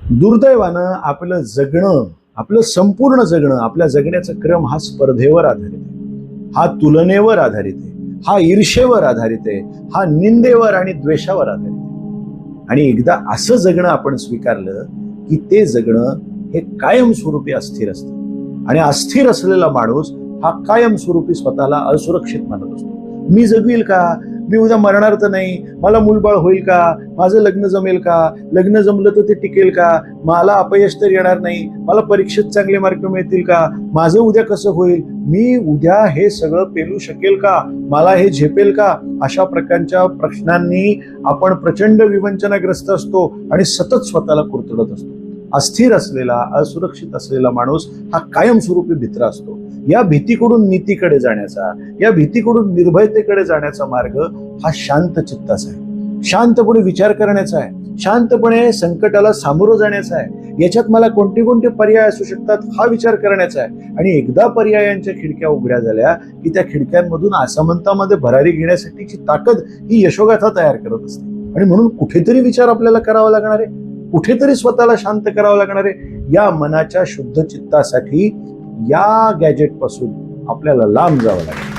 दुर्दैवानं आपलं जगणं, आपलं संपूर्ण जगणं, आपल्या जगण्याचा क्रम हा स्पर्धेवर आधारित आहे, हा तुलनेवर आधारित आहे, हा ईर्षेवर आधारित आहे, हा निंदेवर आणि द्वेषावर आधारित आहे. आणि एकदा असं जगणं आपण स्वीकारलं की ते जगणं हे कायमस्वरूपी अस्थिर असतं. आणि अस्थिर असलेला माणूस हा कायमस्वरूपी स्वतःला असुरक्षित मानत असतो. मी जगवील का, मी उद्या मरणार तर नाही, मला मूलबाळ होईल का, माझं लग्न जमेल का, लग्न जमलं तर ते टिकेल का, मला अपयश तर येणार नाही, मला परीक्षेत चांगले मार्क मिळतील का, माझं उद्या कसं होईल, मी उद्या हे सगळं पेलू शकेल का, मला हे झेपेल का, अशा प्रकारच्या प्रश्नांनी आपण प्रचंड विवंचनाग्रस्त असतो आणि सतत स्वतःला कुरतडत असतो. अस्थिर असलेला, असुरक्षित असलेला माणूस हा कायमस्वरूपी भित्रा असतो. या भीतीकडून नीतीकडे जाण्याचा, या भीतीकडून निर्भयतेकडे जाण्याचा मार्ग हा शांत चित्ताचा आहे, शांतपणे विचार करण्याचा आहे, शांतपणे संकटाला सामोरं जाण्याचा आहे. याच्यात मला कोणते कोणते पर्याय असू शकतात हा विचार करण्याचा आहे. आणि एकदा पर्यायांच्या खिडक्या उघड्या झाल्या की त्या खिडक्यांमधून असमंतामध्ये भरारी घेण्यासाठीची ताकद ही यशोगाथा तयार करत असते. आणि म्हणून कुठेतरी विचार आपल्याला करावा लागणार आहे, कुठेतरी स्वतःला शांत करावं लागणार आहे. या मनाच्या शुद्ध चित्तासाठी या गॅजेट पासून आपल्याला लांब जावं लागेल.